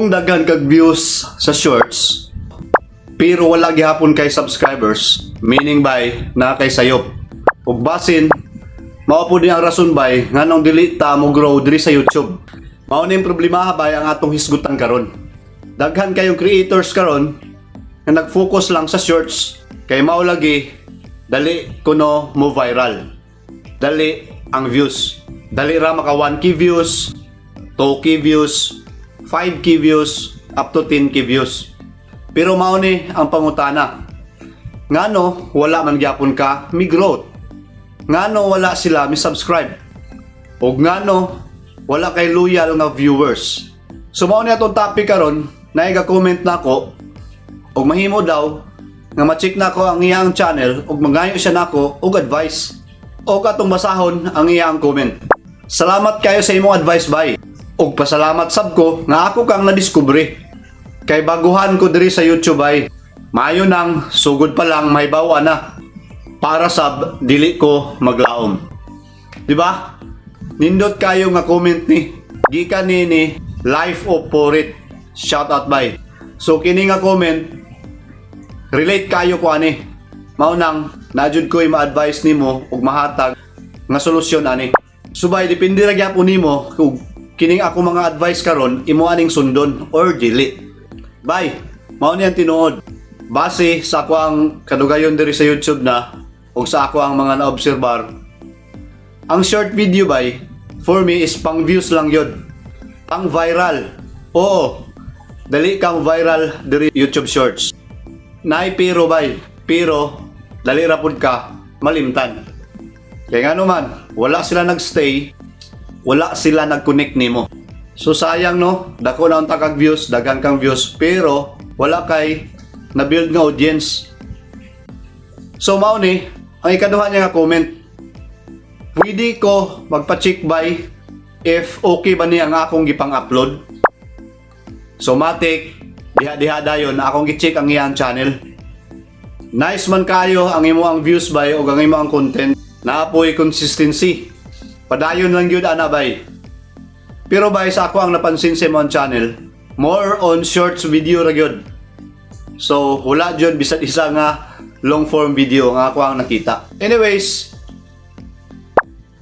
Kung daghan kag views sa shorts, pero wala gihapon kay subscribers, meaning by na kay sayop. Ug basin, mao po din ang rason bay nganong dili ta mo grow diri sa YouTube. Mao ni problema bay ang atong hisgutan karon. Daghan kayong creators karon nga nag-focus lang sa shorts kay mao lagi dali kuno mo viral. Dali ang views. Dali ra maka 1k views, 2k views, 5k views, up to 10k views. Pero mao ni ang pangutana. Ngano wala man gyapon ka mi growth? Ngano wala sila mi subscribe? O ngano wala kay loyal nga viewers? So mao ni atong topic karon, naiga-comment nako og mahimo daw nga ma-check nako ang iyang channel ug mangayo siya nako og advice. Og atong basahon ang iyang comment. Salamat kayo sa imong advice bay. Og pasalamat sab ko nga ako kang nadiskubre. Kay baguhan ko diri sa YouTube ay maayo nang sugod pa lang may bawa na. Para sab dili ko maglaom. Di ba? Nindot kayo nga comment ni. Gikan ni Life of Porit. Shout out bay. So kini nga comment relate kayo ko ani. Mao nang najud ko ma-advise nimo og mahatag nga solusyon ani. Subay depende ra gyapon nimo kung kining ako mga advice karon imo aning sundon or dili. Bye. Mao ni ang tinuod. Base sa ako ang kadugayon diri sa YouTube na ug sa ako ang mga naobserbar. Ang short video bay for me is pang views lang yun. Pang viral. Oo. Dali kang viral diri YouTube shorts. Nay pero bay, pero dali ra pud ka malimtan. Kaya nga naman, wala sila nagstay, wala sila nag-connect nimo. So sayang no, dako na ang takag views, dagan kang views, pero wala kay na-build nga audience. So mao ni, ang ikaduha niya nga comment. Pwede ko magpa-check by if okay ba ni ang akong gipang-upload. So matik, diha-diha dayon na akong gi-check ang iyang channel. Nice man kayo ang imo ang views by o ang imo ang content. Naapoy consistency. Padayon lang yun ana bay. Pero bay sa ako ang napansin sa imong channel, more on shorts video ra gyud. So wala jud bisag isa nga long form video nga ako ang nakita. Anyways,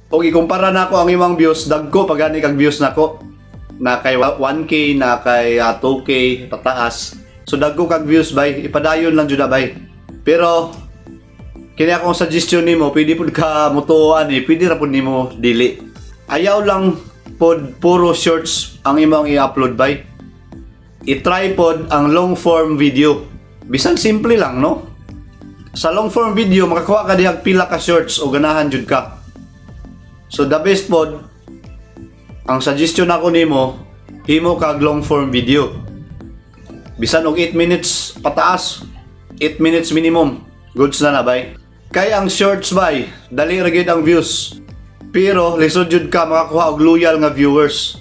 og ikumpara nako ang imong views, dagko pagani kag views nako. Na kay 1k, na kay 2k pataas. So dagko kag views bay, ipadayon lang jud bay. Pero kini akong suggestion nimo, pwede pud ka mutuan pwede ra pud nimo dili. Ayaw lang pod puro shorts ang imong i-upload bay. I-try pod ang long form video. Bisan simple lang no. Sa long form video makakuha ka dihang pila ka shorts o ganahan jud ka. So the best pod ang suggestion ako nimo, himo kag long form video. Bisan og 8 minutes pataas, 8 minutes minimum. Goods na bay. Kay ang shorts bay, dali ra gyud ang views. Pero lisod jud ka makakuha og loyal nga viewers.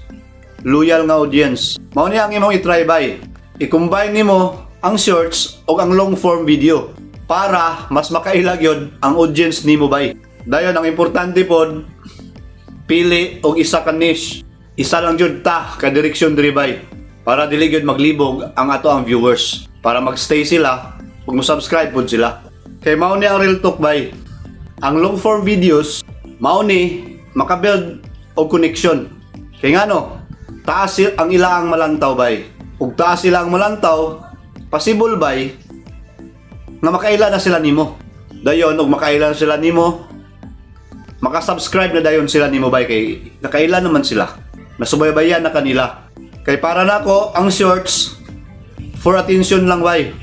Loyal nga audience. Mao ni ang imong i-try bay. I-combine nimo ang shorts ug ang long form video para mas makailag yun ang audience nimo bay. Dayon ang importante pod pili og isa ka niche. Isa lang jud ta ka direksyon diri bay para dili gyud maglibog ang ato ang viewers. Para magstay sila ug mo-subscribe pod sila. Kay mao ni ang real talk bay. Ang long form videos mao ni makabuild og connection. Kay ngano, taas ang ilaang malantaw bay. Ug taas sila ang malantaw, possible bay nga makaila na sila nimo. Dayon ug makaila na sila nimo, maka-subscribe na dayon sila nimo bay kay nakaila naman sila. Nasubaybayan na kanila. Kay para nako ang shorts for attention lang bay.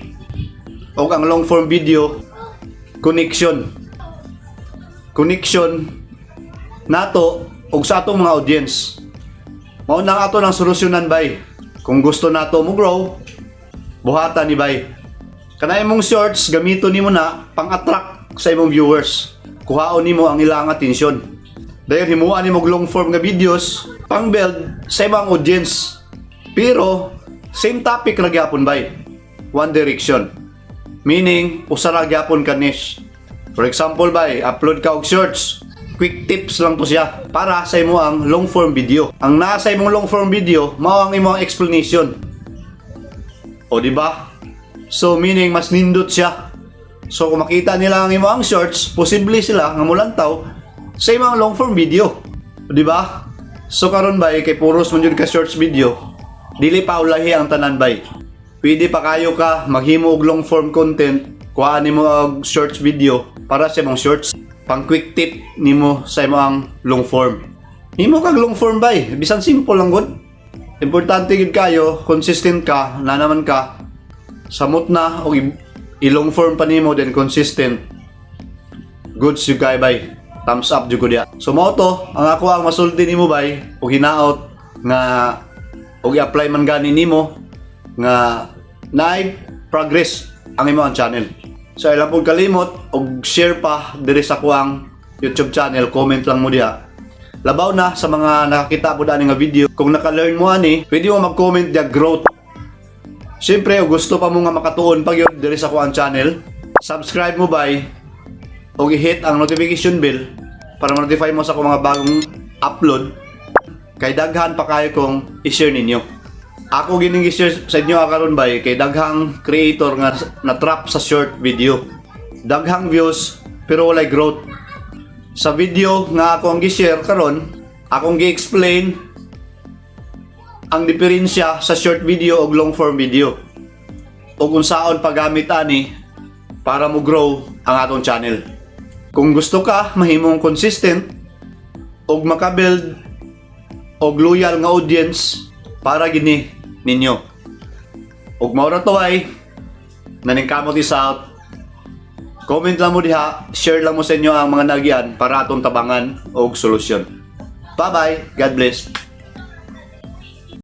Og ang long form video connection nato og sa atong mga audience. Mao nang ato nang solusyonan bay. Kung gusto nato mo grow, buhatan ni bay. Kanay mong shorts gamito nimo na pang-attract sa imong viewers. Kuhaon nimo ang ilang atensyon. Dayon himuan nimo long form nga videos pang-build sa ibang audience. Pero same topic ra gyapon bay. One direction. Meaning usa ra gyapon ka niche. For example bay, upload ka og shorts. Quick tips lang to siya para sa imo ang long form video. Ang nasa imong long form video mao ang imong explanation. O di ba? So meaning mas nindot siya. So kung makita nila ang imong shorts, posible sila nga mulantaw sa imong long form video. O di ba? So karon bay kay puros man jud ka shorts video, dili pa ulahi ang tanan bay. Pwede pa kayo ka maghimo og long form content, kuhaan nimo og shorts video para sa imong shorts. Pang quick tip nimo sa imong long form. Himo kag long form bay, bisan simple lang gud. Importante gid kayo, consistent ka, na naman ka samot na og i-long form pa nimo then consistent. Goods you kay bay. Thumbs up jud ko dia. So mao to ang ako ang masulti nimo bay og hinaot nga og i-apply man gani nimo nga naay progress ang imong channel. So ilang pud kalimot og share pa diri sa kuang YouTube channel, comment lang mo diha. Labaw na sa mga nakakita po dani nga video. Kung naka-learn mo ani, pwede mo mag-comment diya growth. Siyempre, gusto pa mo nga makatuon pag yun diri sa kuang channel, subscribe mo bay o i-hit ang notification bell para ma-notify mo sa akong mga bagong upload. Kay daghan pa kayo kung i-share ninyo. Ako gining i-share sa inyo karon bay kay daghang creator nga na-trap sa short video. Daghang views pero walay growth. Sa video nga ako ang gi-share karon, akong gi-explain ang diferensya sa short video ug long form video. Ug unsaon paggamit ani para mo grow ang atong channel. Kung gusto ka mahimong consistent ug makabuild og loyal nga audience para gini ninyo. Ug mao ra to ay naningkamot is out. Comment lang mo diha, share lang mo sa inyo ang mga nagyan para atong tabangan og solusyon. Bye-bye. God bless.